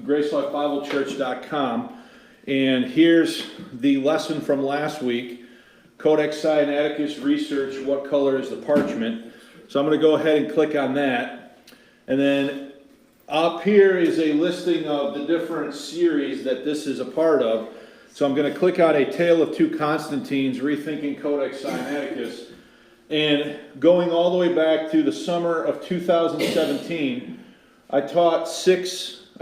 GraceLifeBibleChurch.com, and here's the lesson from last week, Codex Sinaiticus Research, What Color is the Parchment? So I'm going to go ahead and click on that, and then up here is a listing of the different series that this is a part of. So I'm going to click on A Tale of Two Constantines, Rethinking Codex Sinaiticus, and going all the way back to the summer of 2017, I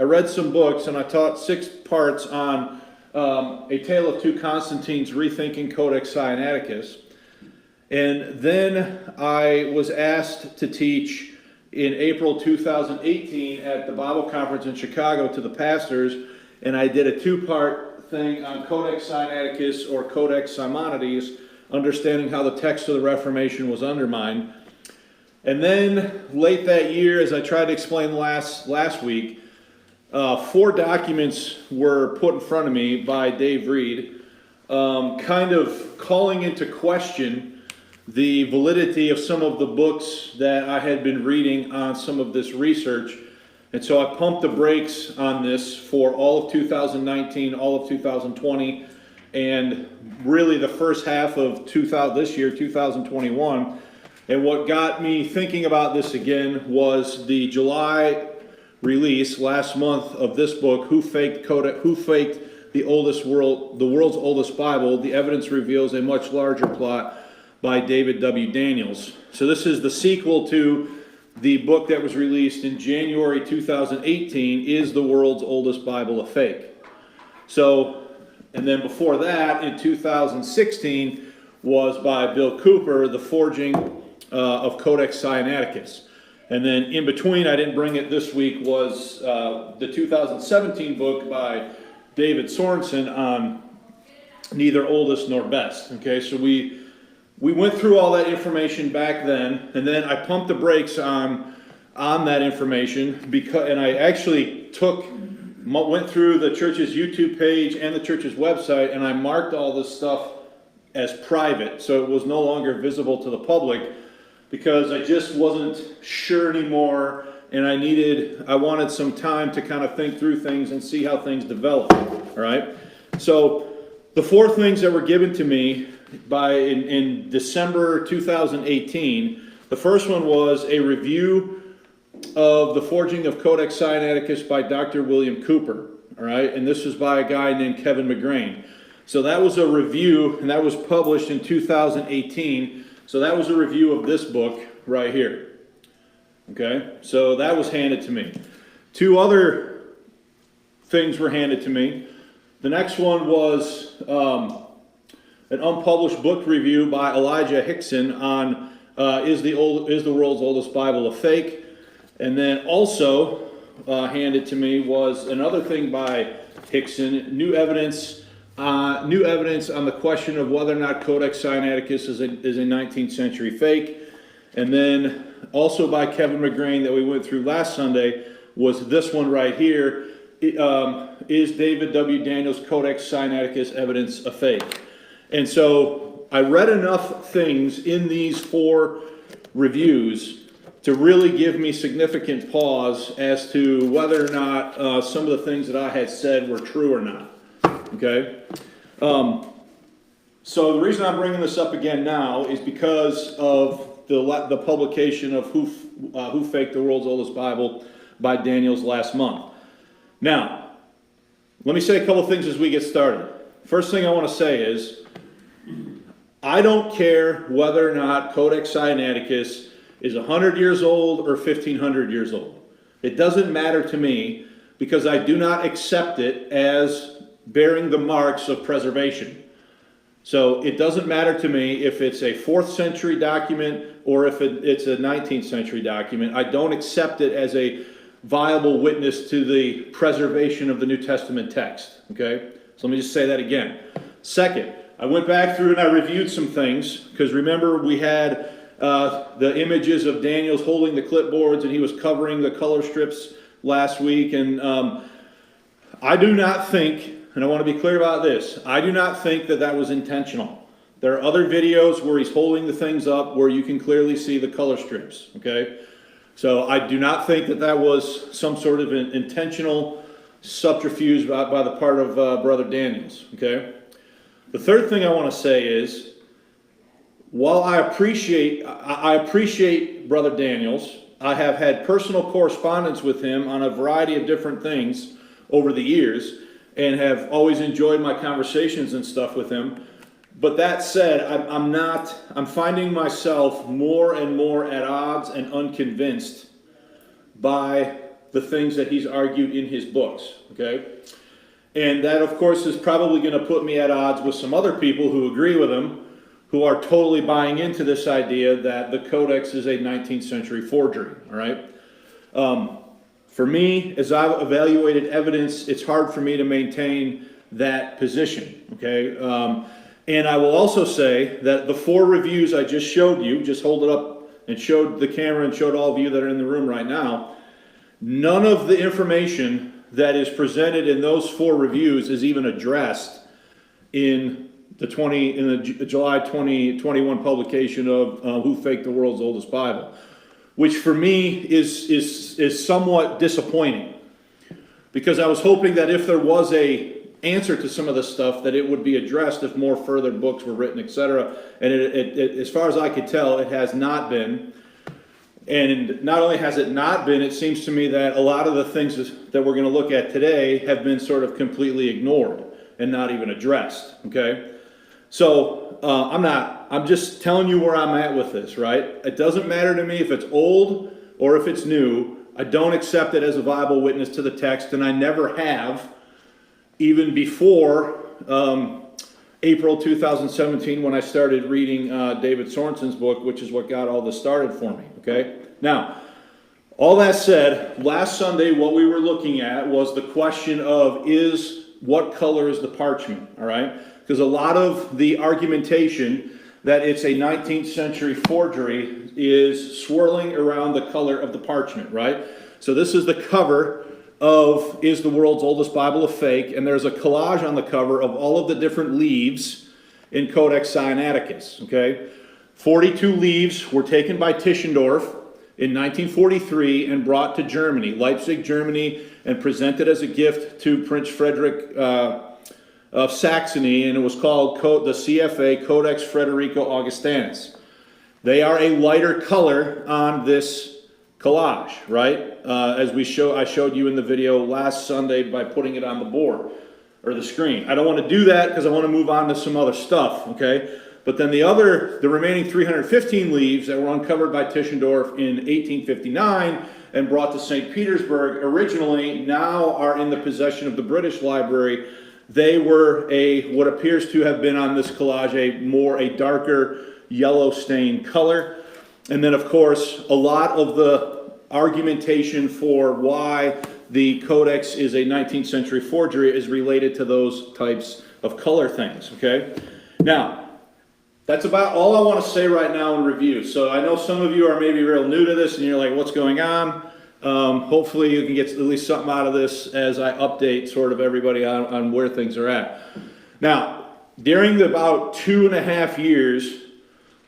read some books, and I taught 6 parts on A Tale of Two Constantines, Rethinking Codex Sinaiticus. And then I was asked to teach in April 2018 at the Bible Conference in Chicago to the pastors, and I did a 2-part thing on Codex Sinaiticus or Codex Simonides, understanding how the text of the Reformation was undermined. And then late that year, as I tried to explain last week, 4 documents were put in front of me by Dave Reed, kind of calling into question the validity of some of the books that I had been reading on some of this research. And so I pumped the brakes on this for all of 2019, all of 2020, and really the first half of this year, 2021. And what got me thinking about this again was the July release last month of this book, Who Faked the World's Oldest Bible? The Evidence Reveals a Much Larger Plot, by David W. Daniels. So this is the sequel to the book that was released in January 2018, Is the World's Oldest Bible a Fake? So, and then before that, in 2016, was by Bill Cooper, The Forging of Codex Sinaiticus. And then in between, I didn't bring it this week, was the 2017 book by David Sorensen on Neither Oldest Nor Best. Okay, so we went through all that information back then, and then I pumped the brakes on that information, and I actually went through the church's YouTube page and the church's website, and I marked all this stuff as private, so it was no longer visible to the public, because I just wasn't sure anymore, and I wanted some time to kind of think through things and see how things develop. All right? So the 4 things that were given to me in December 2018, the first one was a review of The Forging of Codex Sinaiticus by Dr. William Cooper. All right? And this was by a guy named Kevin McGrane. So that was a review, and that was published in 2018. So that was a review of this book right here. Okay? So that was handed to me. 2 other things were handed to me. The next one was an unpublished book review by Elijah Hixson on Is the World's Oldest Bible a Fake? And then also handed to me was another thing by Hixson, new evidence on the question of whether or not Codex Sinaiticus is a 19th century fake. And then also by Kevin McGrane that we went through last Sunday was this one right here. Is David W. Daniels' Codex Sinaiticus evidence a fake? And so I read enough things in these 4 reviews to really give me significant pause as to whether or not some of the things that I had said were true or not. Okay? So the reason I'm bringing this up again now is because of the publication of Who Faked the World's Oldest Bible by Daniels last month. Now, let me say a couple things as we get started. First thing I want to say is, I don't care whether or not Codex Sinaiticus is 100 years old or 1,500 years old. It doesn't matter to me, because I do not accept it as bearing the marks of preservation. So it doesn't matter to me if it's a 4th century document or if it's a 19th century document. I don't accept it as a viable witness to the preservation of the New Testament text. Okay? So let me just say that again. Second, I went back through and I reviewed some things, because remember we had the images of Daniel's holding the clipboards and he was covering the color strips last week, and I do not think, and I want to be clear about this, I do not think that was intentional. There are other videos where he's holding the things up where you can clearly see the color strips, okay? So I do not think that was some sort of an intentional subterfuge by the part of Brother Daniels, okay? The third thing I want to say is, while I appreciate Brother Daniels, I have had personal correspondence with him on a variety of different things over the years, and have always enjoyed my conversations and stuff with him. But that said, I'm finding myself more and more at odds and unconvinced by the things that he's argued in his books, okay? And that, of course, is probably going to put me at odds with some other people who agree with him, who are totally buying into this idea that the Codex is a 19th century forgery, all right? For me, as I've evaluated evidence, it's hard for me to maintain that position, okay? And I will also say that the 4 reviews I just showed you, just hold it up and showed the camera and showed all of you that are in the room right now, none of the information that is presented in those 4 reviews is even addressed in the July 2021 publication of Who Faked the World's Oldest Bible, which for me is somewhat disappointing, because I was hoping that if there was a answer to some of this stuff, that it would be addressed if more further books were written, etc. And as far as I could tell, it has not been. And not only has it not been, it seems to me that a lot of the things that we're going to look at today have been sort of completely ignored and not even addressed, okay? So I'm just telling you where I'm at with this, right? It doesn't matter to me if it's old or if it's new. I don't accept it as a viable witness to the text, and I never have, even before April 2017, when I started reading David Sorensen's book, which is what got all this started for me, okay? Now, all that said, last Sunday what we were looking at was the question of what color is the parchment, all right? Because a lot of the argumentation that it's a 19th century forgery is swirling around the color of the parchment, right? So this is the cover of Is the World's Oldest Bible a Fake? And there's a collage on the cover of all of the different leaves in Codex Sinaiticus, okay? 42 leaves were taken by Tischendorf in 1943 and brought to Germany, Leipzig, Germany, and presented as a gift to Prince Frederick of Saxony, and it was called the CFA, Codex Frederico Augustinus. They are a lighter color on this collage, right? As I showed you in the video last Sunday by putting it on the board or the screen. I don't want to do that because I want to move on to some other stuff, okay? But then the remaining 315 leaves that were uncovered by Tischendorf in 1859 and brought to St. Petersburg originally now are in the possession of the British Library. They were what appears to have been on this collage a darker yellow stained color. And then, of course, a lot of the argumentation for why the Codex is a 19th century forgery is related to those types of color things, okay? Now, that's about all I want to say right now in review. So I know some of you are maybe real new to this and you're like, what's going on? Hopefully you can get at least something out of this as I update sort of everybody on where things are at. Now, during the about 2.5 years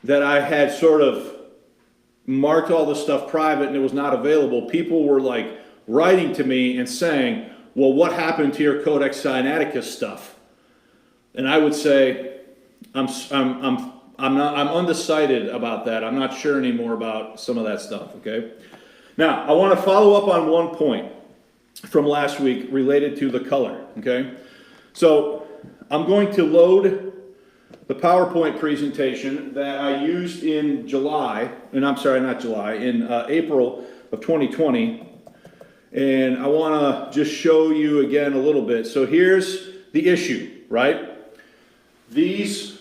that I had sort of marked all this stuff private and it was not available, people were like writing to me and saying, well, what happened to your Codex Sinaiticus stuff? And I would say, I'm undecided about that. I'm not sure anymore about some of that stuff, okay? Now, I want to follow up on one point from last week related to the color, okay? So, I'm going to load the PowerPoint presentation that I used in April of 2020. And I want to just show you again a little bit. So here's the issue, right? These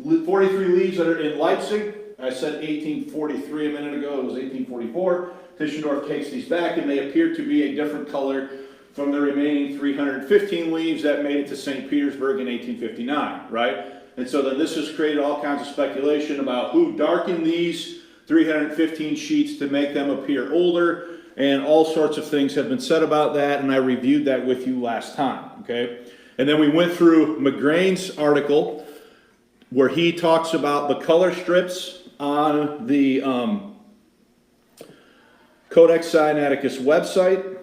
43 leaves that are in Leipzig, I said 1843 a minute ago, it was 1844. Tischendorf takes these back and they appear to be a different color from the remaining 315 leaves that made it to St. Petersburg in 1859, right? And so then this has created all kinds of speculation about who darkened these 315 sheets to make them appear older, and all sorts of things have been said about that, and I reviewed that with you last time, okay? And then we went through McGrane's article where he talks about the color strips on the Codex Sinaiticus website,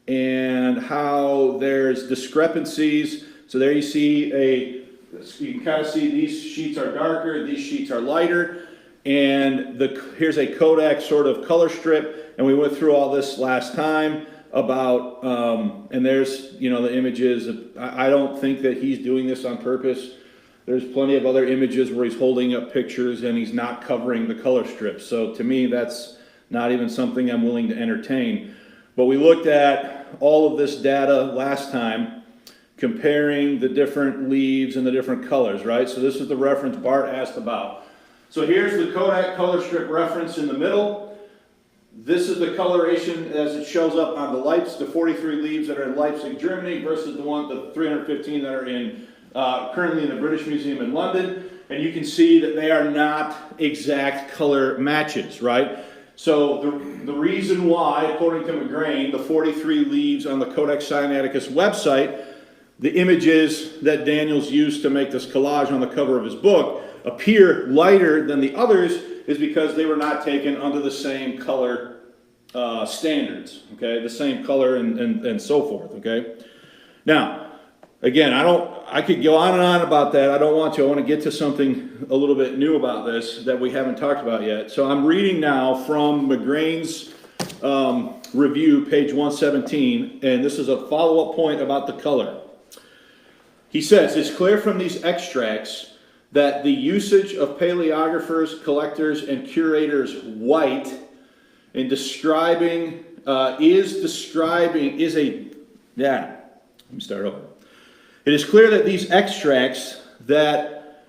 and how there's discrepancies. So there you see you can kind of see these sheets are darker, these sheets are lighter, and here's a Codex sort of color strip, and we went through all this last time about, and there's, the images. I don't think that he's doing this on purpose. There's plenty of other images where he's holding up pictures and he's not covering the color strips. So to me, that's not even something I'm willing to entertain. But we looked at all of this data last time, comparing the different leaves and the different colors, right? So this is the reference Bart asked about. So here's the Kodak color strip reference in the middle. This is the coloration as it shows up on the the 43 leaves that are in Leipzig, Germany, versus the 315 that are in currently in the British Museum in London. And you can see that they are not exact color matches, right? So the reason why, according to McGrane, the 43 leaves on the Codex Sinaiticus website, the images that Daniel's used to make this collage on the cover of his book appear lighter than the others is because they were not taken under the same color standards, okay? The same color and so forth, okay? Now, again, I could go on and on about that. I don't want to. I want to get to something a little bit new about this that we haven't talked about yet. So I'm reading now from McGrane's review, page 117, and this is a follow-up point about the color. He says, it's clear from these extracts that the usage of paleographers, collectors, and curators white in describing, let me start over. It is clear that these extracts, that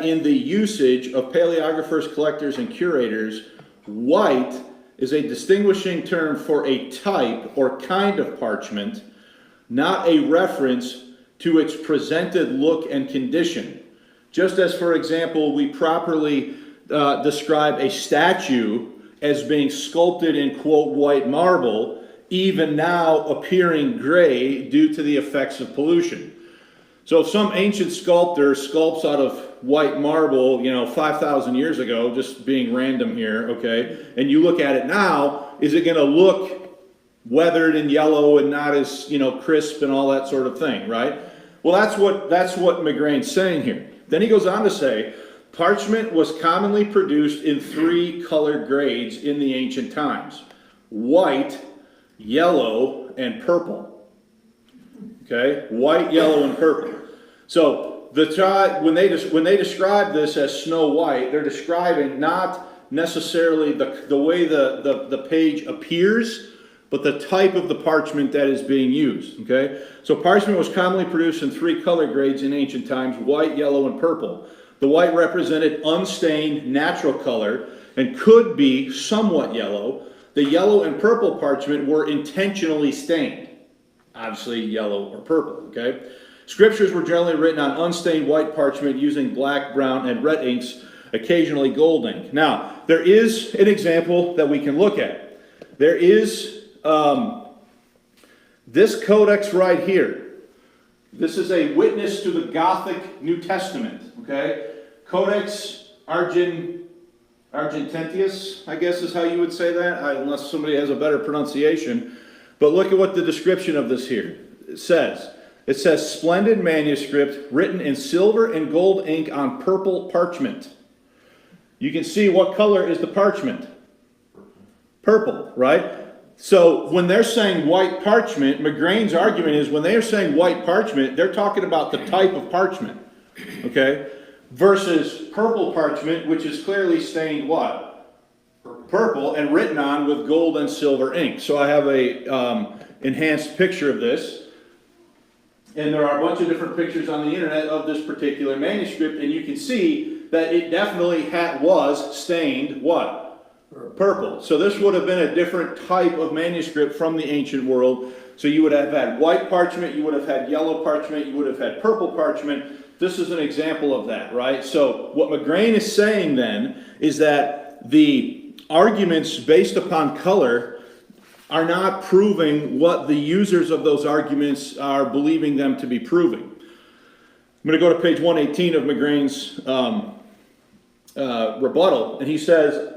in the usage of paleographers, collectors, and curators, white is a distinguishing term for a type or kind of parchment, not a reference to its presented look and condition. Just as, for example, we properly describe a statue as being sculpted in, quote, white marble, even now appearing gray due to the effects of pollution. So if some ancient sculptor sculpts out of white marble, 5,000 years ago, just being random here, okay, and you look at it now, is it going to look weathered and yellow and not as, crisp and all that sort of thing, right? Well, that's what McGrane's saying here. Then he goes on to say, parchment was commonly produced in 3 color grades in the ancient times: white, yellow, and purple. Okay, white, yellow, and purple. So when they describe this as Snow White, they're describing not necessarily the way the page appears, but the type of the parchment that is being used. Okay, so parchment was commonly produced in 3 color grades in ancient times: white, yellow, and purple. The white represented unstained natural color and could be somewhat yellow. The yellow and purple parchment were intentionally stained, obviously yellow or purple, okay? Scriptures were generally written on unstained white parchment using black, brown, and red inks, occasionally gold ink. Now, there is an example that we can look at. There is this codex right here. This is a witness to the Gothic New Testament, okay? Codex Argenteus, I guess is how you would say that, unless somebody has a better pronunciation. But look at what the description of this here says. It says, splendid manuscript written in silver and gold ink on purple parchment. You can see what color is the parchment? Purple, right? So when they're saying white parchment, McGrane's argument is when they are saying white parchment, they're talking about the type of parchment, okay? Versus purple parchment, which is clearly stained what? Purple, and written on with gold and silver ink. So I have a enhanced picture of this. And there are a bunch of different pictures on the internet of this particular manuscript, and you can see that it definitely was stained what? Purple. So this would have been a different type of manuscript from the ancient world. So you would have had white parchment, you would have had yellow parchment, you would have had purple parchment. This is an example of that, right? So what McGrane is saying then is that the arguments based upon color are not proving what the users of those arguments are believing them to be proving. I'm going to go to page 118 of McGrane's rebuttal, and he says,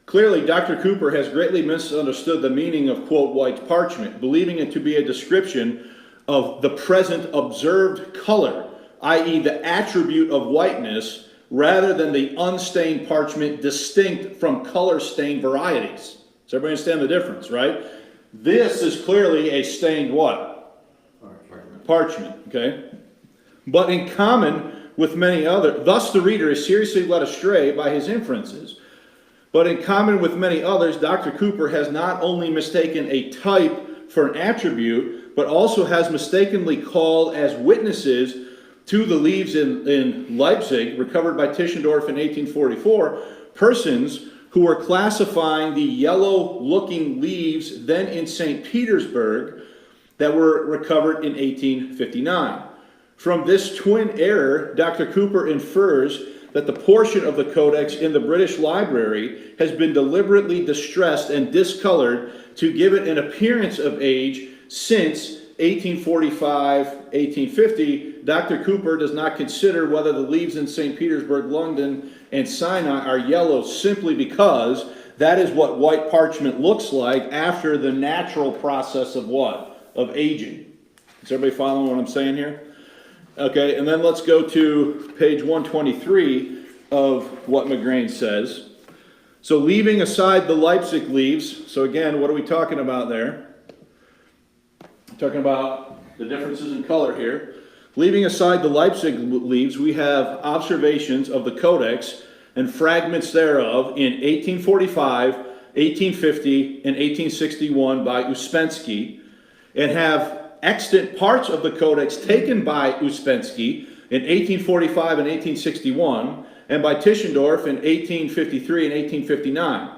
Clearly, Dr. Cooper has greatly misunderstood the meaning of, quote, white parchment, believing it to be a description of the present observed color, i.e. the attribute of whiteness, rather than the unstained parchment distinct from color-stained varieties. Does everybody understand the difference, right? This is clearly a stained what? Parchment, okay? But in common with many others, thus the reader is seriously led astray by his inferences. But in common with many others, Dr. Cooper has not only mistaken a type for an attribute, but also has mistakenly called as witnesses to the leaves in Leipzig, recovered by Tischendorf in 1844, persons who were classifying the yellow-looking leaves then in St. Petersburg that were recovered in 1859. From this twin error, Dr. Cooper infers that the portion of the Codex in the British Library has been deliberately distressed and discolored to give it an appearance of age since 1845, 1850. Dr. Cooper does not consider whether the leaves in St. Petersburg, London, and Sinai are yellow simply because that is what white parchment looks like after the natural process of what? Of aging. Is everybody following what I'm saying here? Okay, and then let's go to page 123 of what McGrane says. So leaving aside the Leipzig leaves, so again, what are we talking about there? We're talking about the differences in color here. Leaving aside the Leipzig leaves, we have observations of the Codex and fragments thereof in 1845, 1850, and 1861 by Uspensky, and have extant parts of the Codex taken by Uspensky in 1845 and 1861, and by Tischendorf in 1853 and 1859.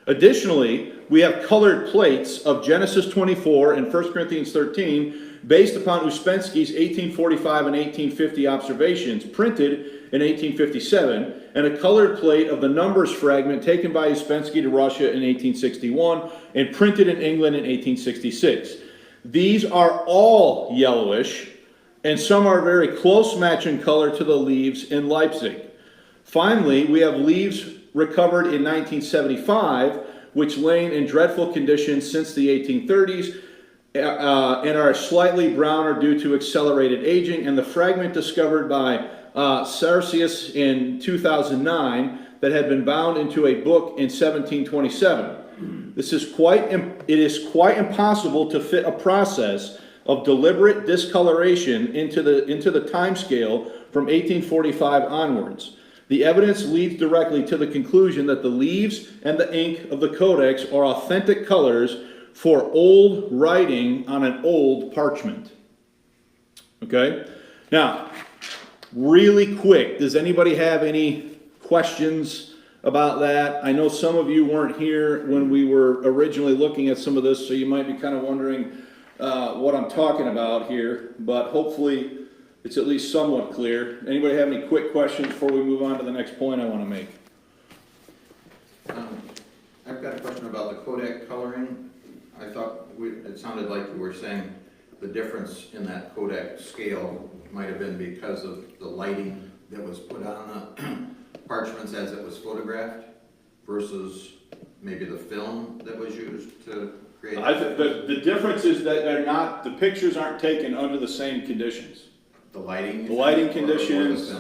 Additionally, we have colored plates of Genesis 24 and 1 Corinthians 13 based upon Uspensky's 1845 and 1850 observations, printed in 1857, and a colored plate of the Numbers fragment taken by Uspensky to Russia in 1861 and printed in England in 1866. These are all yellowish, and some are very close match in color to the leaves in Leipzig. Finally, we have leaves recovered in 1975, which lain in dreadful condition since the 1830s, and are slightly browner due to accelerated aging, and the fragment discovered by Sarsius in 2009 that had been bound into a book in 1727. It is quite impossible to fit a process of deliberate discoloration into the time scale from 1845 onwards. The evidence leads directly to the conclusion that the leaves and the ink of the Codex are authentic colors for old writing on an old parchment. Okay? Now, really quick, does anybody have any questions about that? I know some of you weren't here when we were originally looking at some of this, so you might be kind of wondering what I'm talking about here, but hopefully it's at least somewhat clear. Anybody have any quick questions before we move on to the next point I want to make? I've got a question about the Codex coloring. I thought it sounded like you were saying the difference in that Codex scale might have been because of the lighting that was put on the parchments as it was photographed versus maybe the film that was used to create. The difference is that the pictures aren't taken under the same conditions. The lighting conditions.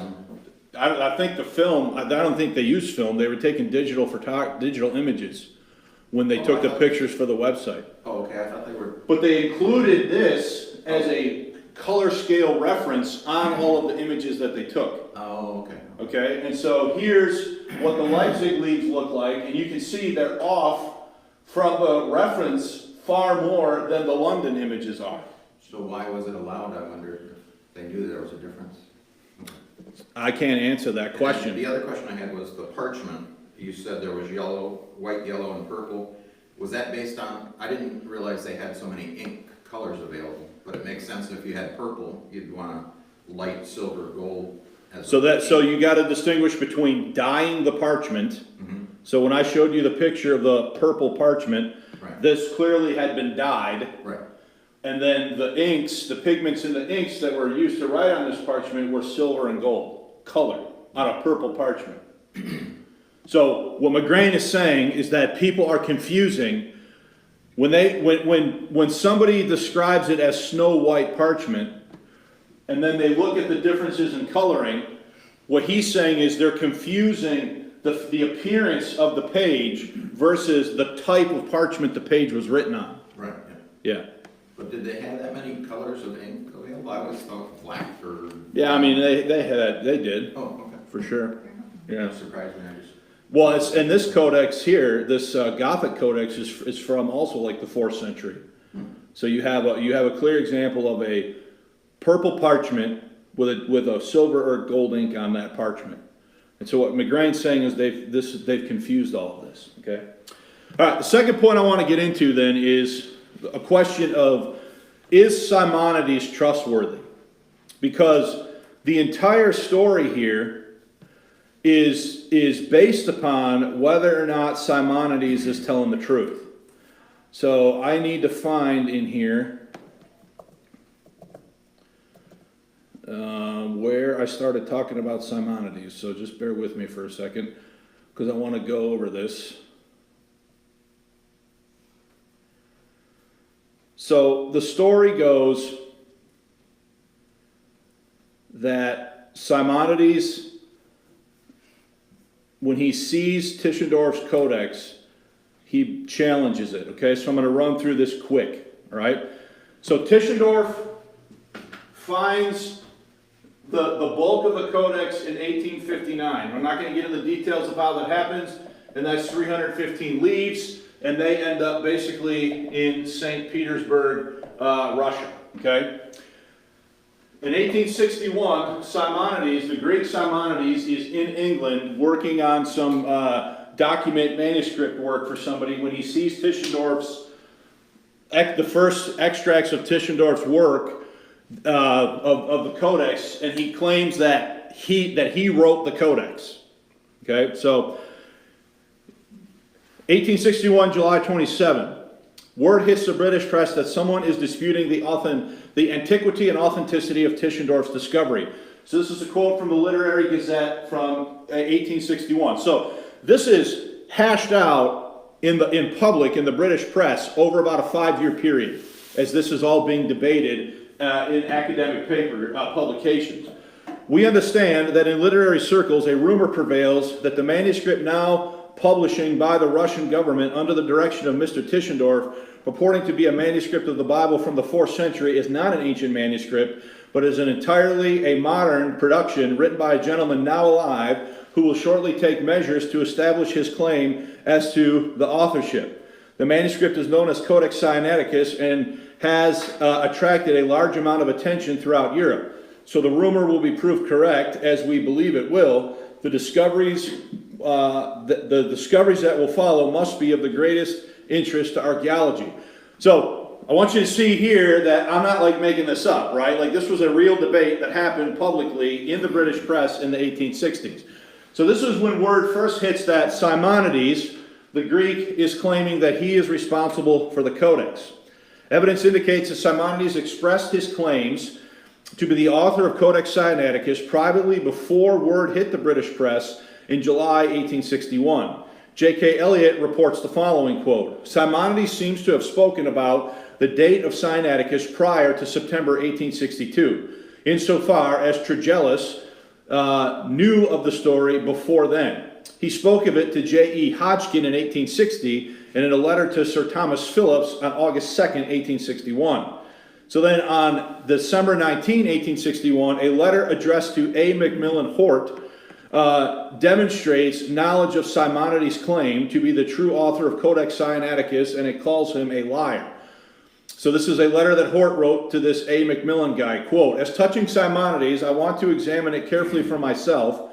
I think the film. I don't think they used film. They were taking digital images when they took the pictures for the website. Oh, okay. I thought they were. But they included this as a color scale reference on all of the images that they took. Oh, okay. Okay, and so here's what the Leipzig leaves look like, and you can see they're off from the reference far more than the London images are. So why was it allowed? I wonder if they knew there was a difference. I can't answer that question. And the other question I had was the parchment. You said there was yellow, white, yellow, and purple. Was that based on, I didn't realize they had so many ink colors available, but it makes sense if you had purple, you'd want light silver, gold. So you got to distinguish between dyeing the parchment. Mm-hmm. So when I showed you the picture of the purple parchment, right, this clearly had been dyed. Right. And then the inks, the pigments in the inks that were used to write on this parchment were silver and gold, colored on a purple parchment. So what McGrane is saying is that people are confusing when somebody describes it as snow white parchment, and then they look at the differences in coloring. What he's saying is they're confusing the appearance of the page versus the type of parchment the page was written on. Right, Yeah. But did they have that many colors of ink available? I always thought black or... Yeah, I mean, they did, Oh, okay. for sure. Yeah. Surprised me, I just... Well, and this codex here, this Gothic codex is from also like the 4th century. So you have a clear example of a purple parchment with a silver or gold ink on that parchment. And so what McGrane's saying is they've confused all of this. Okay. All right. The second point I want to get into then is a question of, is Simonides trustworthy? Because the entire story here is based upon whether or not Simonides is telling the truth. So I need to find in here where I started talking about Simonides. So just bear with me for a second, because I want to go over this. So the story goes that Simonides, when he sees Tischendorf's codex, he challenges it. Okay, so I'm going to run through this quick. All right. So Tischendorf finds the bulk of the codex in 1859. I'm not going to get into the details of how that happens, and that's 315 leaves, and they end up basically in St. Petersburg, Russia. Okay. In 1861, Simonides, the Greek Simonides, is in England working on some document manuscript work for somebody when he sees Tischendorf's, the first extracts of Tischendorf's work of the Codex, and he claims that he wrote the Codex. Okay, so 1861, July 27. Word hits the British press that someone is disputing the antiquity and authenticity of Tischendorf's discovery. So this is a quote from the Literary Gazette from 1861. So this is hashed out in public in the British press over about a 5-year period, as this is all being debated in academic publications. We understand that in literary circles a rumor prevails that the manuscript now publishing by the Russian government under the direction of Mr. Tischendorf, purporting to be a manuscript of the Bible from the 4th century, is not an ancient manuscript, but is entirely a modern production written by a gentleman now alive who will shortly take measures to establish his claim as to the authorship. The manuscript is known as Codex Sinaiticus and has attracted a large amount of attention throughout Europe. So the rumor will be proved correct, as we believe it will. The discoveries that will follow must be of the greatest interest to archaeology. So I want you to see here that I'm not like making this up, right? Like this was a real debate that happened publicly in the British press in the 1860s. So this is when word first hits that Simonides, the Greek, is claiming that he is responsible for the Codex. Evidence indicates that Simonides expressed his claims to be the author of Codex Sinaiticus privately before word hit the British press in July 1861. J.K. Elliott reports the following quote: Simonides seems to have spoken about the date of Sinaiticus prior to September 1862, insofar as Tregellus knew of the story before then. He spoke of it to J.E. Hodgkin in 1860 and in a letter to Sir Thomas Phillips on August 2nd, 1861. So then on December 19, 1861, a letter addressed to A. Macmillan Hort demonstrates knowledge of Simonides' claim to be the true author of Codex Sinaiticus, and it calls him a liar. So this is a letter that Hort wrote to this A. Macmillan guy. Quote, as touching Simonides, I want to examine it carefully for myself.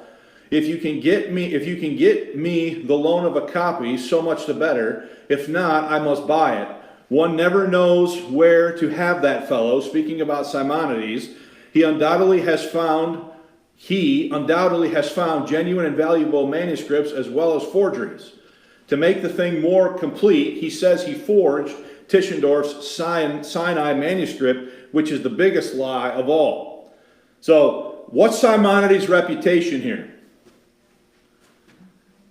If you can get me the loan of a copy, so much the better. If not, I must buy it. One never knows where to have that fellow. Speaking about Simonides, he undoubtedly has found genuine and valuable manuscripts as well as forgeries. To make the thing more complete, he says he forged Tischendorf's Sinai manuscript, which is the biggest lie of all. So, what's Simonides' reputation here?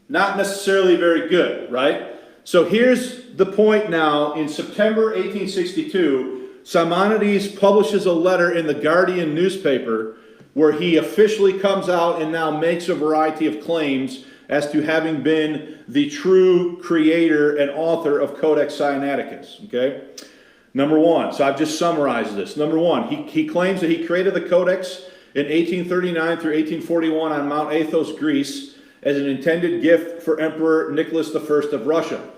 not necessarily very good, right? So here's the point now. In September 1862, Simonides publishes a letter in the Guardian newspaper where he officially comes out and now makes a variety of claims as to having been the true creator and author of Codex Sinaiticus, okay? Number one, so I've just summarized this. Number one, he claims that he created the Codex in 1839 through 1841 on Mount Athos, Greece, as an intended gift for Emperor Nicholas I of Russia.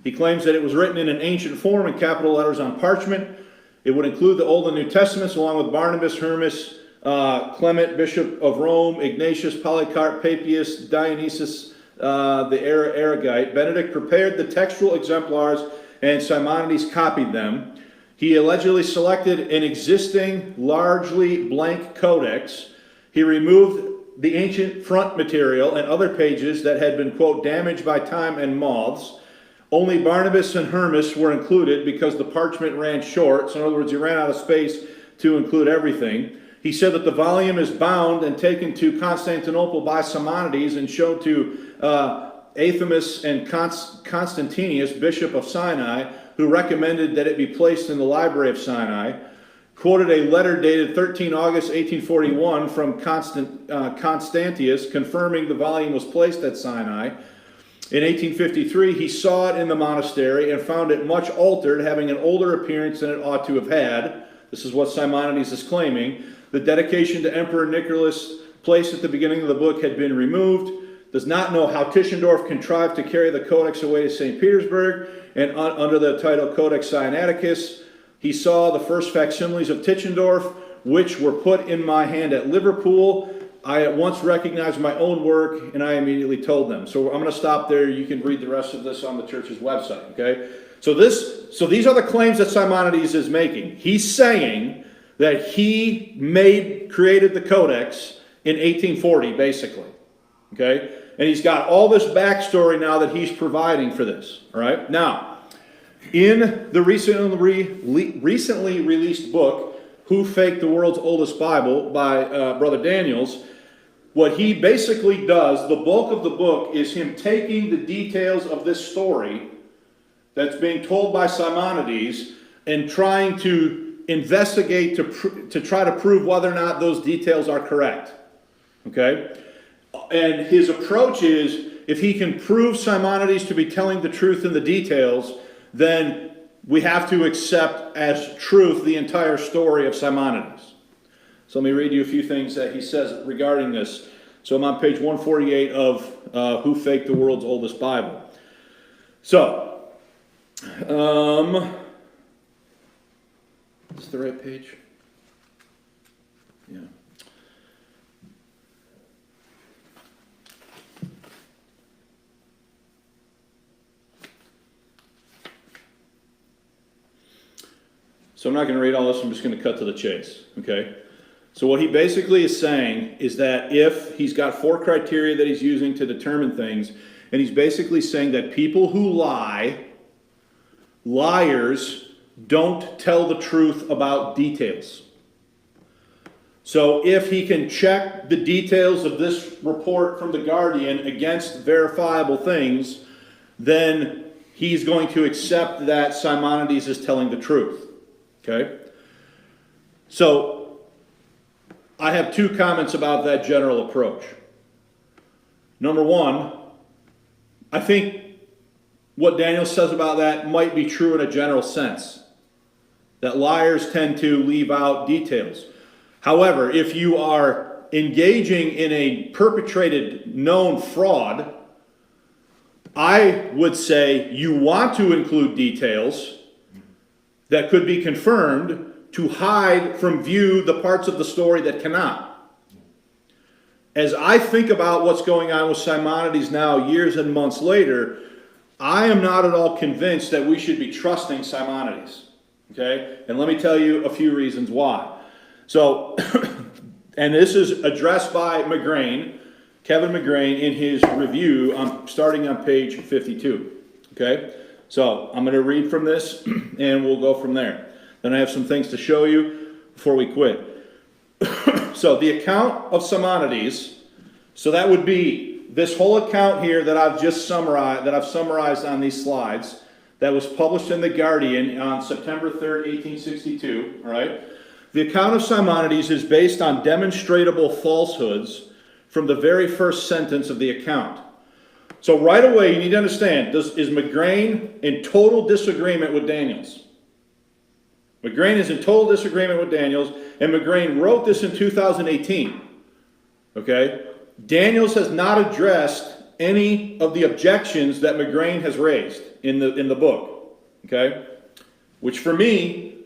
He claims that it was written in an ancient form in capital letters on parchment. It would include the Old and New Testaments along with Barnabas, Hermas, Clement, Bishop of Rome, Ignatius, Polycarp, Papias, Dionysius, the Aragite. Benedict prepared the textual exemplars and Simonides copied them. He allegedly selected an existing, largely blank codex. He removed the ancient front material and other pages that had been, quote, damaged by time and moths. Only Barnabas and Hermas were included because the parchment ran short. So in other words, he ran out of space to include everything. He said that the volume is bound and taken to Constantinople by Simonides and shown to Athamas and Constantinus, Bishop of Sinai, who recommended that it be placed in the library of Sinai. Quoted a letter dated 13 August 1841 from Constantius confirming the volume was placed at Sinai. In 1853, he saw it in the monastery and found it much altered, having an older appearance than it ought to have had. This is what Simonides is claiming. The dedication to Emperor Nicholas placed at the beginning of the book had been removed. Does not know how Tischendorf contrived to carry the Codex away to St. Petersburg and under the title Codex Sinaiticus. He saw the first facsimiles of Tischendorf, which were put in my hand at Liverpool. I at once recognized my own work, and I immediately told them. So I'm going to stop there. You can read the rest of this on the church's website, okay? So these are the claims that Simonides is making. He's saying that he created the Codex in 1840, basically, okay? And he's got all this backstory now that he's providing for this, all right? Now, in the recently released book, Who Faked the World's Oldest Bible by Brother Daniels, what he basically does, the bulk of the book is him taking the details of this story that's being told by Simonides and trying to investigate to try to prove whether or not those details are correct, okay? And his approach is, if he can prove Simonides to be telling the truth in the details, then we have to accept as truth the entire story of Simonides. So let me read you a few things that he says regarding this. So I'm on page 148 of Who Faked the World's Oldest Bible. So, is this the right page? Yeah. So I'm not going to read all this, I'm just going to cut to the chase, okay? So what he basically is saying is that if he's got 4 criteria that he's using to determine things, and he's basically saying that people who lie, liars, don't tell the truth about details. So if he can check the details of this report from the Guardian against verifiable things, then he's going to accept that Simonides is telling the truth. Okay? So, I have 2 comments about that general approach. Number 1, I think what Daniel says about that might be true in a general sense. That liars tend to leave out details. However, if you are engaging in a perpetrated known fraud, I would say you want to include details that could be confirmed to hide from view the parts of the story that cannot. As I think about what's going on with Simonides now, years and months later, I am not at all convinced that we should be trusting Simonides. Okay? And let me tell you a few reasons why. So, and this is addressed by McGrane, Kevin McGrane, in his review, starting on page 52. Okay? So, I'm going to read from this, and we'll go from there. Then I have some things to show you before we quit. So, the account of Simonides, so that would be this whole account here that I've just summarized, that I've summarized on these slides, that was published in The Guardian on September 3rd, 1862, all right? The account of Simonides is based on demonstrable falsehoods from the very first sentence of the account. So right away, you need to understand, is McGrane in total disagreement with Daniels? McGrane is in total disagreement with Daniels, and McGrane wrote this in 2018, okay? Daniels has not addressed any of the objections that McGrane has raised in the book, okay? Which for me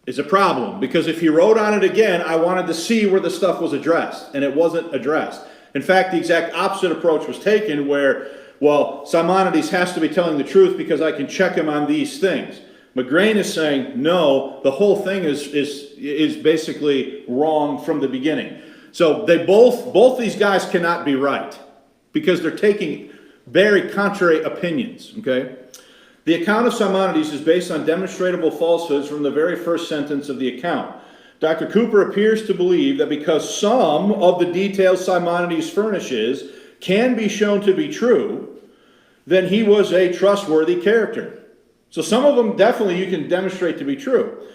is a problem, because if he wrote on it again, I wanted to see where the stuff was addressed, and it wasn't addressed. In fact, the exact opposite approach was taken where, well, Simonides has to be telling the truth because I can check him on these things. McGrane is saying, no, the whole thing is basically wrong from the beginning. So they both these guys cannot be right because they're taking very contrary opinions, okay? The account of Simonides is based on demonstrable falsehoods from the very first sentence of the account. Dr. Cooper appears to believe that because some of the details Simonides furnishes can be shown to be true, then he was a trustworthy character. So some of them definitely you can demonstrate to be true.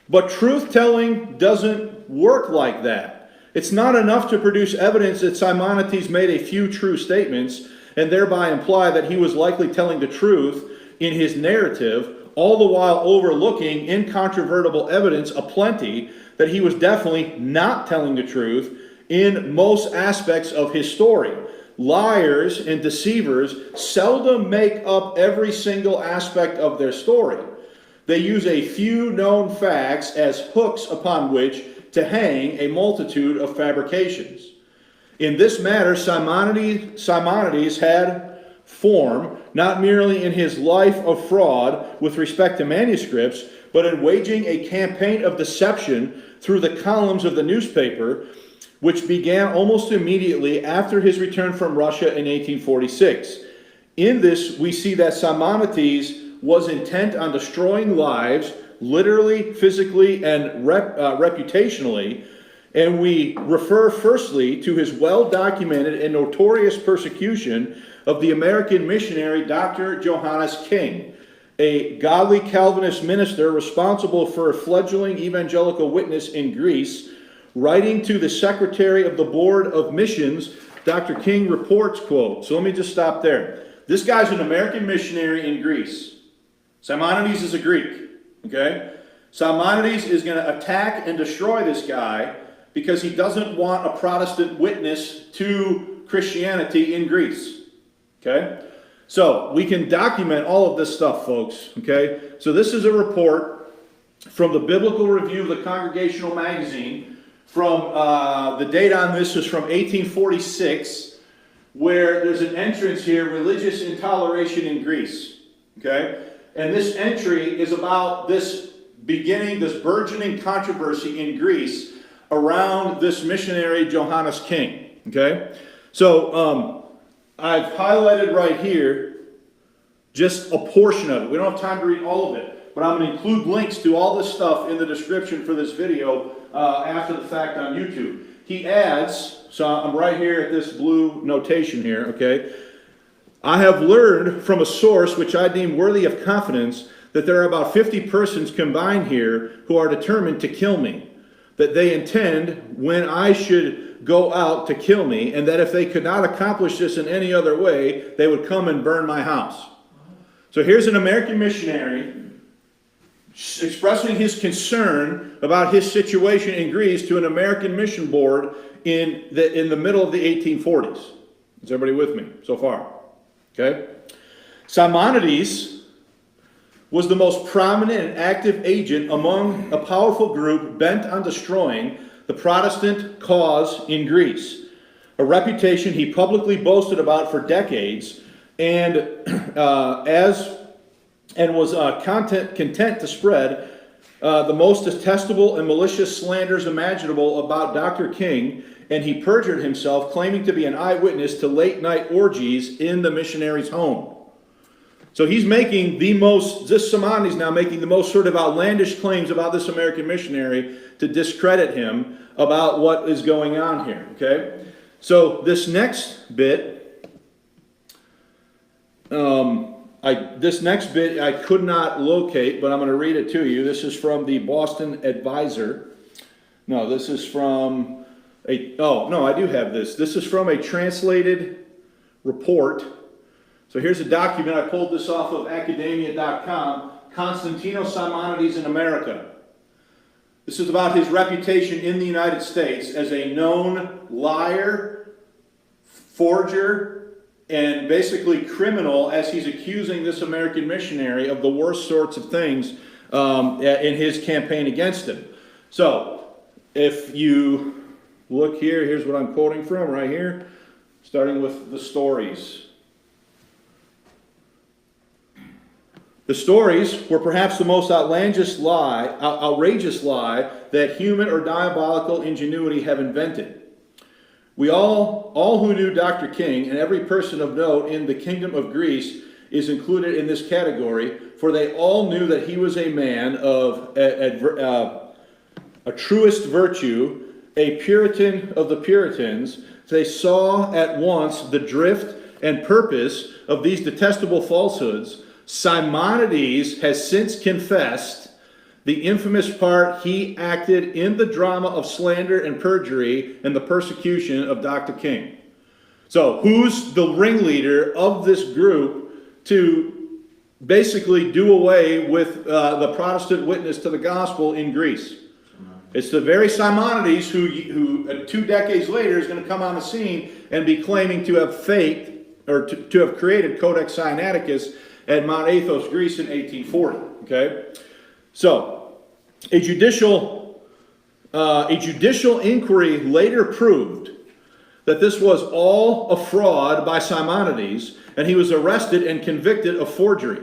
But truth-telling doesn't work like that. It's not enough to produce evidence that Simonides made a few true statements and thereby imply that he was likely telling the truth in his narrative, all the while overlooking incontrovertible evidence aplenty that he was definitely not telling the truth in most aspects of his story. Liars and deceivers seldom make up every single aspect of their story. They use a few known facts as hooks upon which to hang a multitude of fabrications. In this matter, Simonides had form, not merely in his life of fraud with respect to manuscripts, but in waging a campaign of deception through the columns of the newspaper, which began almost immediately after his return from Russia in 1846. In this, we see that Simonides was intent on destroying lives, literally, physically, and reputationally, and we refer firstly to his well-documented and notorious persecution of the American missionary Dr. Johannes King, a godly Calvinist minister responsible for a fledgling evangelical witness in Greece. Writing to the secretary of the Board of Missions, Dr. King reports, quote, so let me just stop there. This guy's an American missionary in Greece. Simonides is a Greek, okay? Simonides is going to attack and destroy this guy because he doesn't want a Protestant witness to Christianity in Greece, okay? So we can document all of this stuff, folks, okay? So this is a report from the Biblical Review of the Congregational magazine. From the date on this is from 1846, where there's an entrance here, religious intoleration in Greece, okay? And this entry is about this beginning, this burgeoning controversy in Greece around this missionary Johannes King, okay? So I've highlighted right here just a portion of it. We don't have time to read all of it, but I'm going to include links to all this stuff in the description for this video after the fact on YouTube. He adds, so I'm right here at this blue notation here, okay? I have learned from a source which I deem worthy of confidence that there are about 50 persons combined here who are determined to kill me, that they intend when I should go out to kill me, and that if they could not accomplish this in any other way, they would come and burn my house. So here's an American missionary expressing his concern about his situation in Greece to an American mission board in the middle of the 1840s. Is everybody with me so far? Okay. Simonides was the most prominent and active agent among a powerful group bent on destroying the Protestant cause in Greece, a reputation he publicly boasted about for decades, and was content to spread the most detestable and malicious slanders imaginable about Dr. King, and he perjured himself, claiming to be an eyewitness to late-night orgies in the missionary's home. So he's making this Simonides now making the most sort of outlandish claims about this American missionary to discredit him about what is going on here, okay? So this next bit This next bit I could not locate, but I'm going to read it to you. This is from the Boston Advisor. No, this is from I do have this. This is from a translated report. So here's a document. I pulled this off of academia.com. Constantino Simonides in America. This is about his reputation in the United States as a known liar, forger, and basically criminal, as he's accusing this American missionary of the worst sorts of things in his campaign against him. So, if you look here, here's what I'm quoting from right here, starting with the stories. The stories were perhaps the most outrageous lie that human or diabolical ingenuity have invented. We all who knew Dr. King, and every person of note in the kingdom of Greece is included in this category, for they all knew that he was a man of a truest virtue, a Puritan of the Puritans. They saw at once the drift and purpose of these detestable falsehoods. Simonides has since confessed the infamous part he acted in the drama of slander and perjury and the persecution of Dr. King. So, who's the ringleader of this group to basically do away with the Protestant witness to the gospel in Greece? It's the very Simonides who 2 decades later is going to come on the scene and be claiming to have faked or to have created Codex Sinaiticus at Mount Athos, Greece in 1840. Okay, so a judicial inquiry later proved that this was all a fraud by Simonides, and he was arrested and convicted of forgery.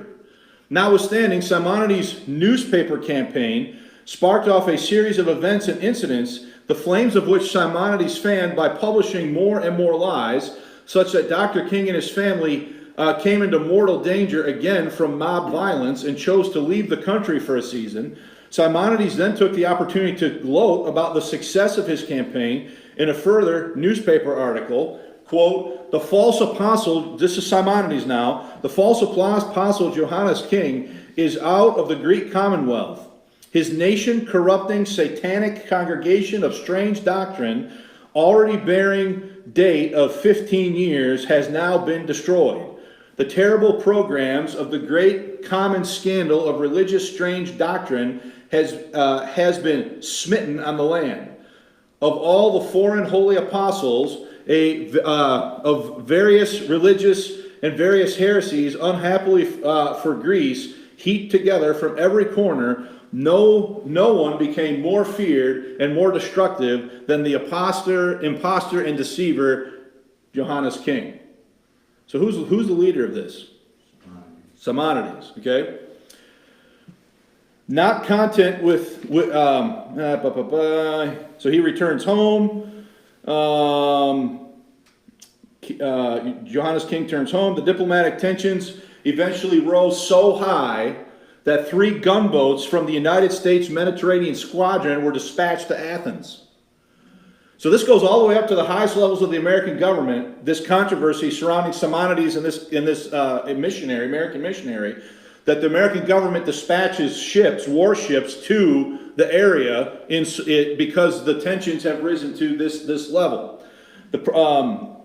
Notwithstanding, Simonides' newspaper campaign sparked off a series of events and incidents, the flames of which Simonides fanned by publishing more and more lies, such that Dr. King and his family came into mortal danger again from mob violence and chose to leave the country for a season. Simonides then took the opportunity to gloat about the success of his campaign in a further newspaper article. Quote, the false apostle, this is Simonides now, the false apostle Johannes King is out of the Greek commonwealth. His nation-corrupting satanic congregation of strange doctrine, already bearing date of 15 years, has now been destroyed. The terrible programs of the great common scandal of religious strange doctrine has been smitten on the land. Of all the foreign holy apostles of various religious and various heresies, unhappily for Greece, heaped together from every corner, no one became more feared and more destructive than the impostor and deceiver Johannes King. So who's the leader of this? Simonides. Okay. Not content with so he returns home. Johannes King turns home. The diplomatic tensions eventually rose so high that 3 gunboats from the United States Mediterranean Squadron were dispatched to Athens. So this goes all the way up to the highest levels of the American government, this controversy surrounding Simonides and this American missionary, that the American government dispatches warships to the area because the tensions have risen to this level. From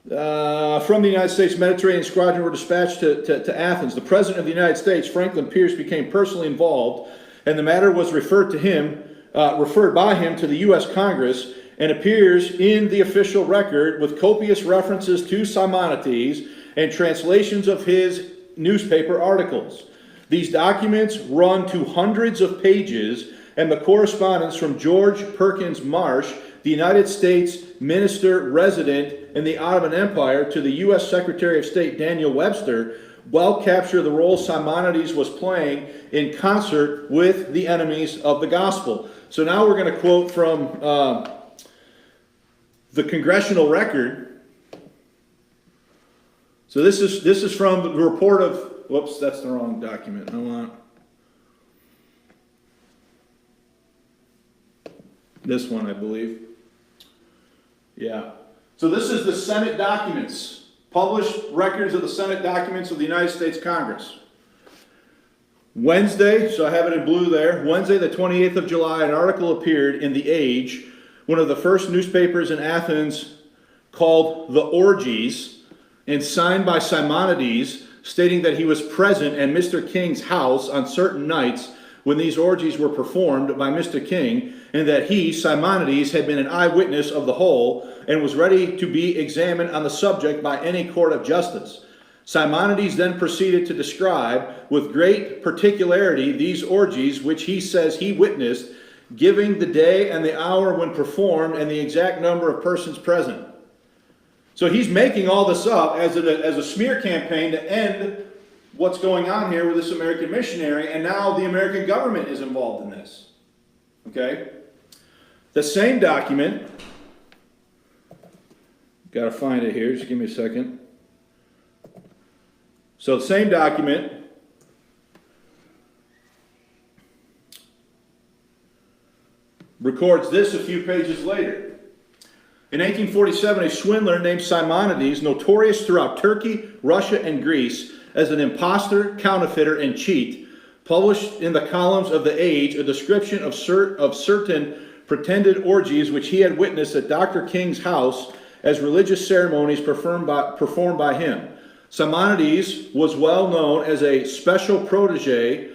the United States Mediterranean Squadron were dispatched to Athens. The President of the United States, Franklin Pierce, became personally involved, and the matter was referred by him to the U.S. Congress, and appears in the official record with copious references to Simonides and translations of his newspaper articles. These documents run to hundreds of pages, and the correspondence from George Perkins Marsh, the United States Minister Resident in the Ottoman Empire, to the U.S. Secretary of State Daniel Webster, well capture the role Simonides was playing in concert with the enemies of the gospel. So now we're going to quote from the Congressional record. So this is from the report of, whoops, that's the wrong document. I want this one, I believe. Yeah. So this is the Senate documents. Published records of the Senate documents of the United States Congress. Wednesday, so I have it in blue there, Wednesday the 28th of July, an article appeared in The Age, one of the first newspapers in Athens, called The Orgies, and signed by Simonides, stating that he was present at Mr. King's house on certain nights when these orgies were performed by Mr. King, and that he, Simonides, had been an eyewitness of the whole and was ready to be examined on the subject by any court of justice. Simonides then proceeded to describe with great particularity these orgies which he says he witnessed, giving the day and the hour when performed and the exact number of persons present. So he's making all this up as a smear campaign to end what's going on here with this American missionary, and now the American government is involved in this. Okay? The same document, got to find it here, just give me a second. So the same document records this a few pages later. In 1847, a swindler named Simonides, notorious throughout Turkey, Russia, and Greece as an impostor, counterfeiter, and cheat, published in the columns of The Age a description of certain pretended orgies which he had witnessed at Dr. King's house as religious ceremonies performed by him. Simonides was well known as a special protege,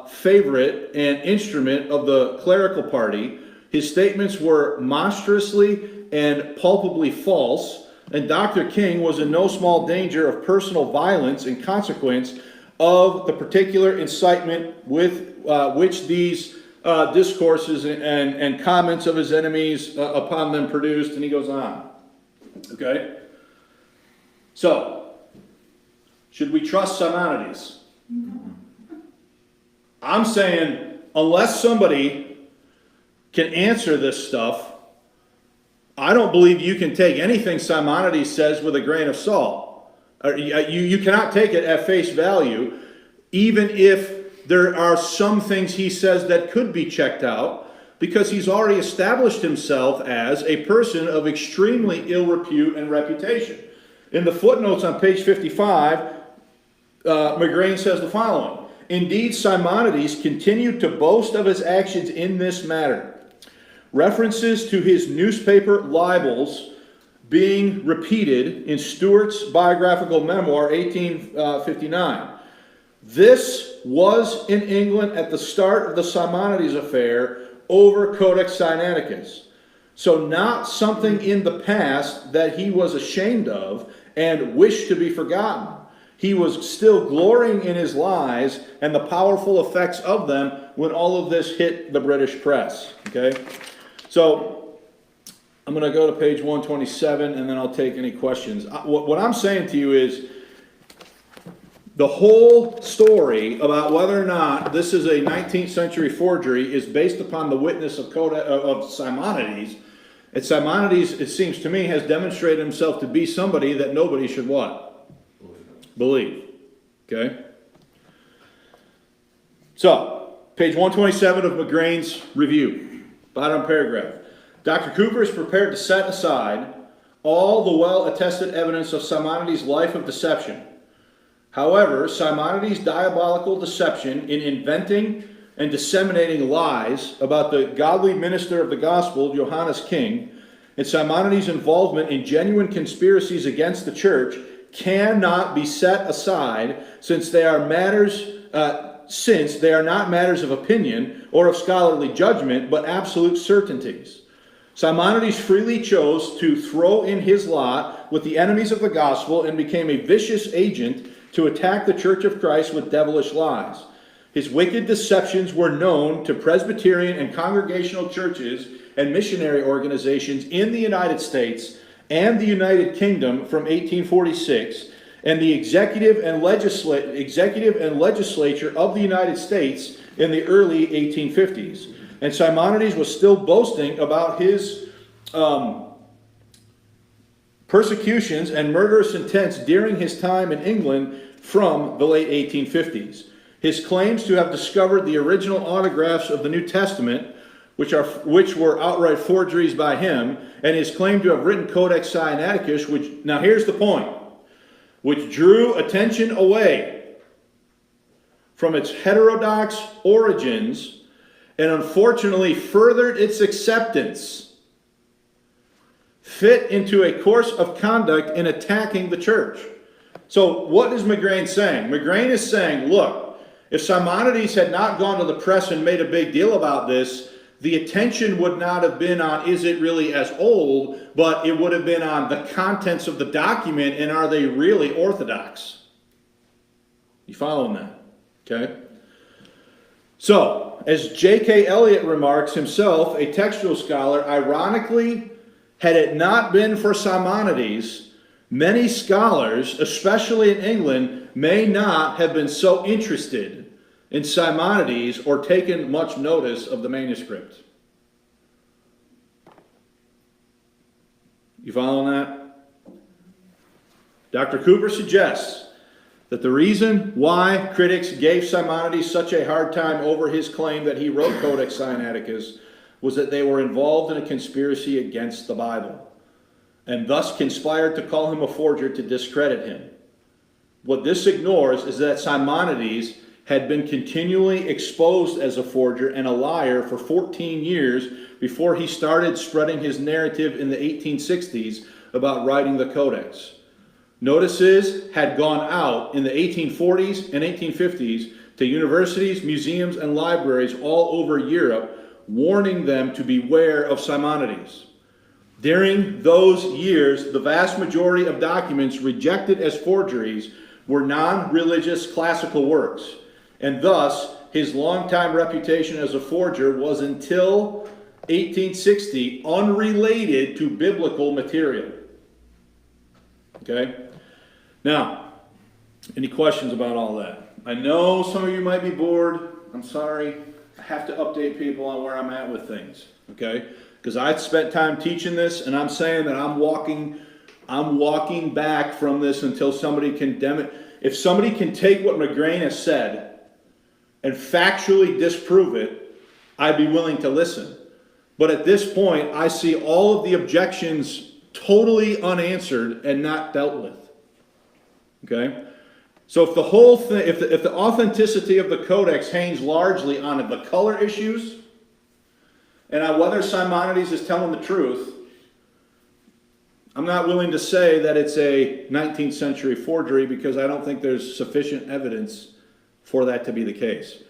favorite, and instrument of the clerical party. His statements were monstrously and palpably false, and Dr. King was in no small danger of personal violence in consequence of the particular incitement with which these discourses and comments of his enemies upon them produced, and he goes on. Okay? So, should we trust Simonides? I'm saying, unless somebody can answer this stuff, I don't believe you can take anything Simonides says with a grain of salt. You cannot take it at face value, even if there are some things he says that could be checked out, because he's already established himself as a person of extremely ill repute and reputation. In the footnotes on page 55, McGrane says the following: "Indeed, Simonides continued to boast of his actions in this matter. References to his newspaper libels being repeated in Stewart's biographical memoir, 1859. This was in England at the start of the Simonides affair over Codex Sinaiticus. So not something in the past that he was ashamed of and wished to be forgotten. He was still glorying in his lies and the powerful effects of them when all of this hit the British press." Okay? So I'm going to go to page 127 and then I'll take any questions. What I'm saying to you is the whole story about whether or not this is a 19th century forgery is based upon the witness of Simonides. And Simonides, it seems to me, has demonstrated himself to be somebody that nobody should what? Believe. Okay? So, page 127 of McGrane's review. Bottom paragraph. Dr. Cooper is prepared to set aside all the well-attested evidence of Simonides' life of deception. However, Simonides' diabolical deception in inventing and disseminating lies about the godly minister of the gospel, Johannes King, and Simonides' involvement in genuine conspiracies against the church cannot be set aside, since they are not matters of opinion or of scholarly judgment, but absolute certainties. Simonides freely chose to throw in his lot with the enemies of the gospel and became a vicious agent to attack the Church of Christ with devilish lies. His wicked deceptions were known to Presbyterian and Congregational churches and missionary organizations in the United States and the United Kingdom from 1846, and the executive and legislature of the United States in the early 1850s. And Simonides was still boasting about his persecutions and murderous intents during his time in England from the late 1850s. His claims to have discovered the original autographs of the New Testament, which were outright forgeries by him, and his claim to have written Codex Sinaiticus, which, now here's the point. which drew attention away from its heterodox origins and unfortunately furthered its acceptance, fit into a course of conduct in attacking the church. So what is McGrane saying? McGrane is saying, look, if Simonides had not gone to the press and made a big deal about this, the attention would not have been on, is it really as old, but it would have been on the contents of the document, and are they really orthodox? You following that? Okay? So, as J.K. Elliott remarks himself, a textual scholar, ironically, had it not been for Simonides, many scholars, especially in England, may not have been so interested in Simonides or taken much notice of the manuscript. You following that? Dr. Cooper suggests that the reason why critics gave Simonides such a hard time over his claim that he wrote Codex Sinaiticus was that they were involved in a conspiracy against the Bible, and thus conspired to call him a forger to discredit him. What this ignores is that Simonides had been continually exposed as a forger and a liar for 14 years before he started spreading his narrative in the 1860s about writing the Codex. Notices had gone out in the 1840s and 1850s to universities, museums, and libraries all over Europe, warning them to beware of Simonides. During those years, the vast majority of documents rejected as forgeries were non-religious classical works, and thus his longtime reputation as a forger was until 1860 unrelated to biblical material. Okay? Now, any questions about all that? I know some of you might be bored. I'm sorry. I have to update people on where I'm at with things. Okay? Because I spent time teaching this, and I'm saying that I'm walking back from this until somebody can if somebody can take what McGrane has said and factually disprove it, I'd be willing to listen. But at this point, I see all of the objections totally unanswered and not dealt with. Okay? So if the whole thing, if the authenticity of the Codex hangs largely on the color issues and on whether Simonides is telling the truth, I'm not willing to say that it's a 19th century forgery because I don't think there's sufficient evidence for that to be the case.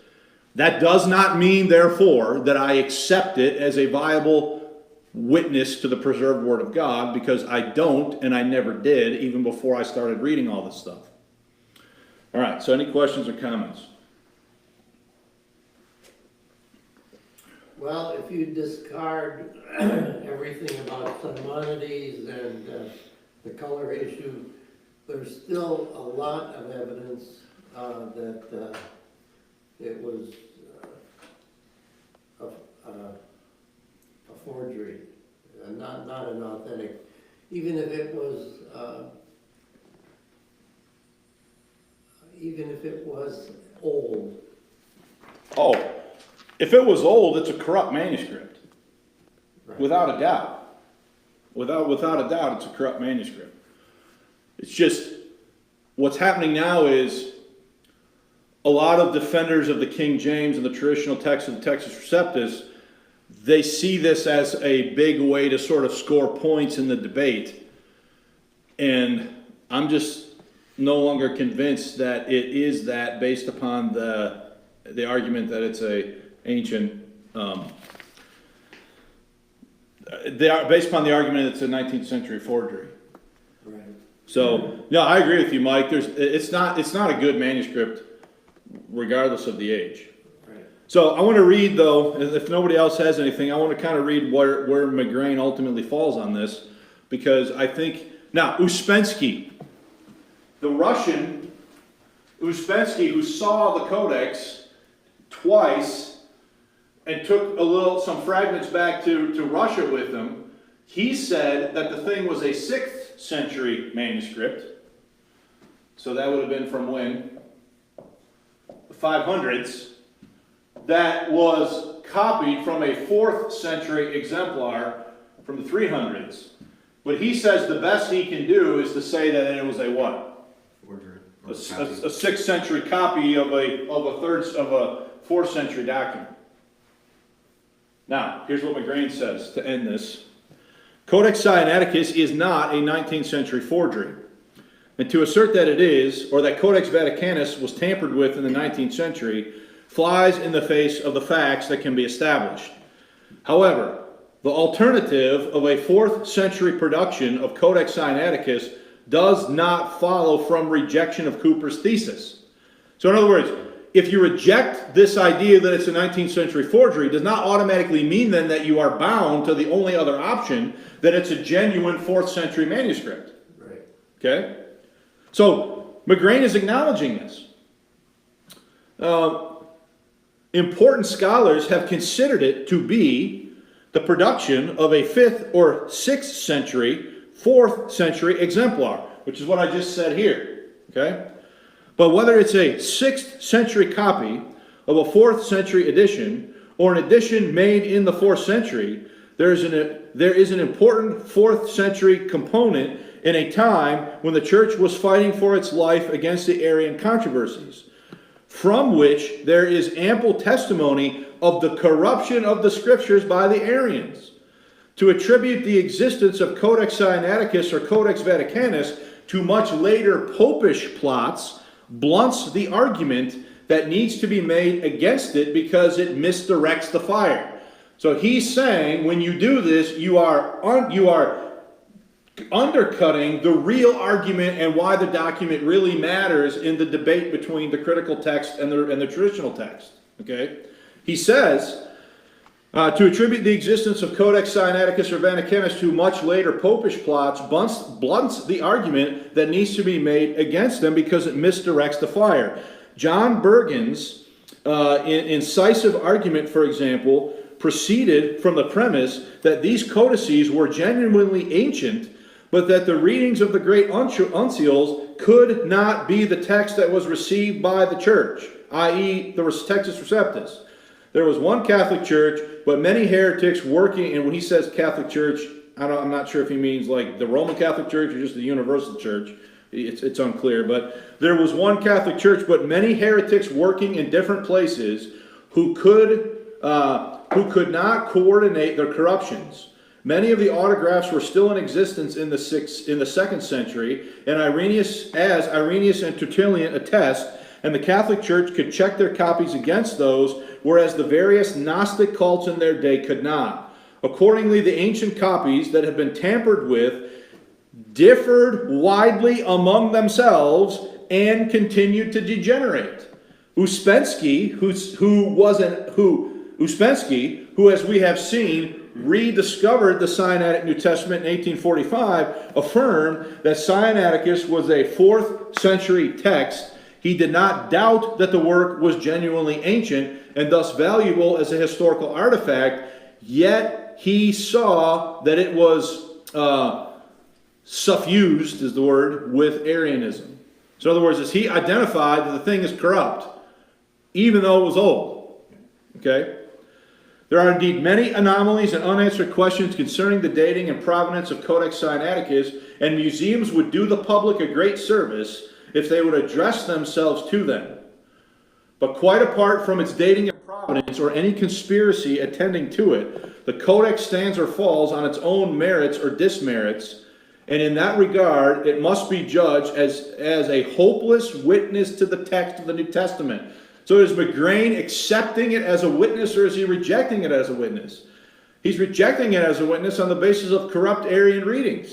That does not mean, therefore, that I accept it as a viable witness to the preserved Word of God, because I don't, and I never did, even before I started reading all this stuff. All right, so any questions or comments? Well, if you discard everything about Simonides and the color issue, there's still a lot of evidence that it was a forgery, not an authentic. Even if it was old. Oh, if it was old, it's a corrupt manuscript. Right. Without a doubt. Without a doubt, it's a corrupt manuscript. It's just, what's happening now is a lot of defenders of the King James and the traditional text of the Textus Receptus, they see this as a big way to sort of score points in the debate. And I'm just no longer convinced that it is that, based upon the argument that it's a ancient, based upon the argument that it's a 19th century forgery. Right. So, no, I agree with you, Mike. It's not a good manuscript, regardless of the age. Right. So I want to read, though, if nobody else has anything, I want to kind of read where McGrane ultimately falls on this, because I think, now, Uspensky, the Russian, Uspensky, who saw the Codex twice and took some fragments back to Russia with him, he said that the thing was a 6th century manuscript. So that would have been from when? The 500s. That was copied from a 4th century exemplar from the 300s. But he says the best he can do is to say that it was a what? a 6th century copy of a 4th century document. Now, here's what McGrane says to end this. Codex Sinaiticus is not a 19th century forgery. And to assert that it is, or that Codex Vaticanus was tampered with in the 19th century, flies in the face of the facts that can be established. However, the alternative of a 4th century production of Codex Sinaiticus does not follow from rejection of Cooper's thesis. So in other words, if you reject this idea that it's a 19th century forgery, it does not automatically mean then that you are bound to the only other option, that it's a genuine 4th century manuscript. Right. Okay? So, McGrane is acknowledging this. Important scholars have considered it to be the production of a 5th or 6th century, 4th century exemplar, which is what I just said here. Okay? But whether it's a 6th century copy of a 4th century edition or an edition made in the 4th century, there is an important 4th century component in a time when the church was fighting for its life against the Arian controversies, from which there is ample testimony of the corruption of the scriptures by the Arians. To attribute the existence of Codex Sinaiticus or Codex Vaticanus to much later popish plots blunts the argument that needs to be made against it because it misdirects the fire. So he's saying when you do this, you are undercutting the real argument and why the document really matters in the debate between the critical text and the traditional text. Okay? He says, to attribute the existence of Codex Sinaiticus or Vaticanus to much later popish plots blunts the argument that needs to be made against them because it misdirects the fire. John Bergen's incisive argument, for example, proceeded from the premise that these codices were genuinely ancient, but that the readings of the great uncials could not be the text that was received by the church, i.e. the Textus Receptus. There was one Catholic church, but many heretics working, and when he says Catholic church, I'm not sure if he means like the Roman Catholic Church or just the universal church. It's unclear, but there was one Catholic church, but many heretics working in different places who could not coordinate their corruptions. Many of the autographs were still in existence in the 2nd century, and Irenaeus and Tertullian attest, and the Catholic Church could check their copies against those, whereas the various Gnostic cults in their day could not. Accordingly, the ancient copies that have been tampered with differed widely among themselves and continued to degenerate. Uspensky, who, as we have seen, rediscovered the Sinaitic New Testament in 1845, affirmed that Sinaiticus was a 4th century text. He did not doubt that the work was genuinely ancient and thus valuable as a historical artifact, yet he saw that it was suffused, is the word, with Arianism. So in other words, he identified that the thing is corrupt, even though it was old. Okay? There are indeed many anomalies and unanswered questions concerning the dating and provenance of Codex Sinaiticus, and museums would do the public a great service if they would address themselves to them. But quite apart from its dating and provenance or any conspiracy attending to it, the Codex stands or falls on its own merits or dismerits, and in that regard, it must be judged as a hopeless witness to the text of the New Testament. So is McGrane accepting it as a witness, or is he rejecting it as a witness? He's rejecting it as a witness on the basis of corrupt Arian readings.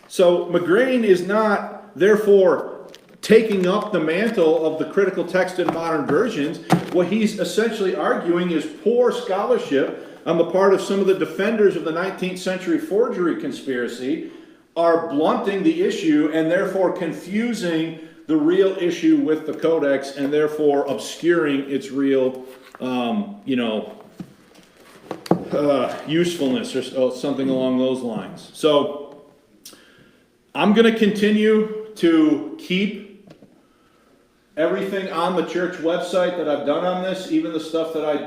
So McGrane is not, therefore, taking up the mantle of the critical text in modern versions. What he's essentially arguing is poor scholarship on the part of some of the defenders of the 19th century forgery conspiracy are blunting the issue and therefore confusing the real issue with the Codex and therefore obscuring its real, usefulness or something along those lines. So I'm going to continue to keep everything on the church website that I've done on this, even the stuff that I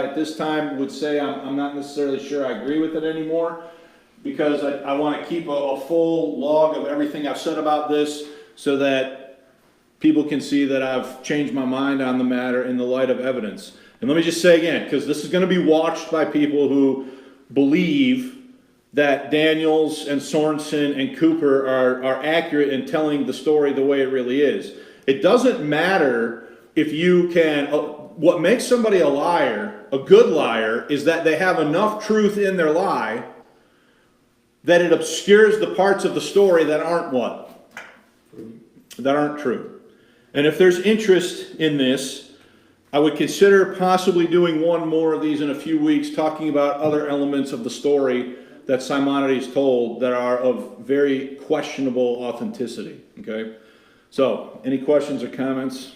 at this time would say I'm not necessarily sure I agree with it anymore. because I want to keep a full log of everything I've said about this so that people can see that I've changed my mind on the matter in the light of evidence. And let me just say again, because this is going to be watched by people who believe that Daniels and Sorensen and Cooper are accurate in telling the story the way it really is. It doesn't matter if you can, what makes somebody a liar, a good liar, is that they have enough truth in their lie that it obscures the parts of the story that aren't what? That aren't true. And if there's interest in this, I would consider possibly doing one more of these in a few weeks, talking about other elements of the story that Simonides told that are of very questionable authenticity. Okay? So, any questions or comments?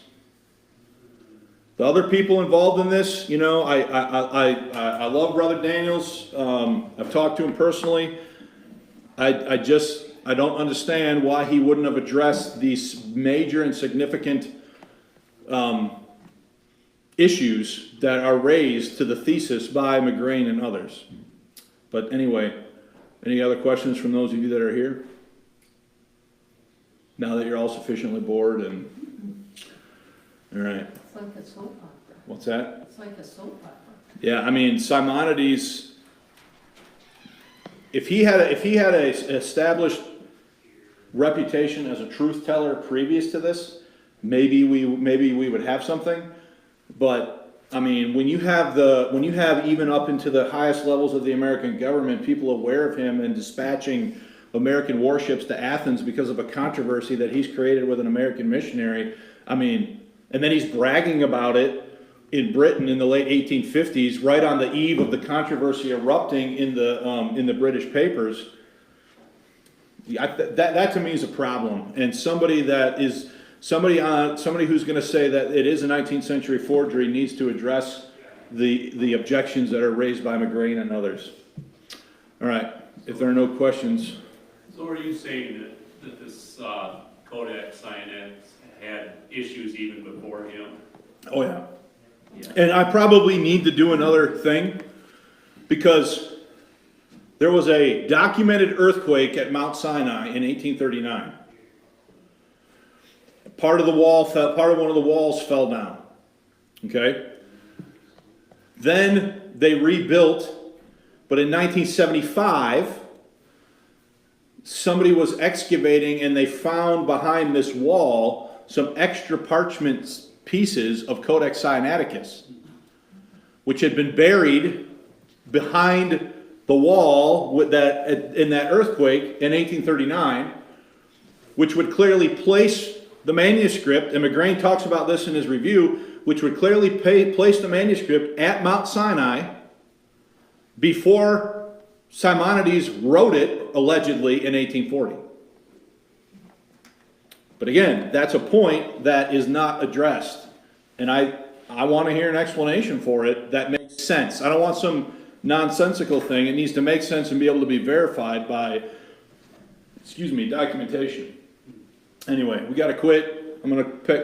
The other people involved in this, you know, I love Brother Daniels. I've talked to him personally. I don't understand why he wouldn't have addressed these major and significant issues that are raised to the thesis by McGrane and others. But anyway, any other questions from those of you that are here? Now that you're all sufficiently bored and, all right. It's like a soap opera. What's that? It's like a soap opera. Yeah, I mean, Simonides, if he had a established reputation as a truth teller previous to this, maybe we would have something. But I mean, when you have even up into the highest levels of the American government, people aware of him and dispatching American warships to Athens because of a controversy that he's created with an American missionary. I mean, and then he's bragging about it in Britain in the late 1850s, right on the eve of the controversy erupting in the British papers. That to me is a problem, and somebody who's going to say that it is a 19th century forgery needs to address the objections that are raised by McGrane and others. All right, if there are no questions. So are you saying that this Codex Sinaiticus had issues even before him? Oh yeah. And I probably need to do another thing, because there was a documented earthquake at Mount Sinai in 1839. Part of one of the walls fell down. Okay? Then they rebuilt, but in 1975, somebody was excavating and they found behind this wall some extra parchment pieces of Codex Sinaiticus, which had been buried behind the wall in that earthquake in 1839, which would clearly place the manuscript, and McGrane talks about this in his review, which would clearly place the manuscript at Mount Sinai before Simonides wrote it, allegedly, in 1840. But again, that's a point that is not addressed. And I want to hear an explanation for it that makes sense. I don't want some nonsensical thing. It needs to make sense and be able to be verified by, documentation. Anyway, we got to quit. I'm going to pick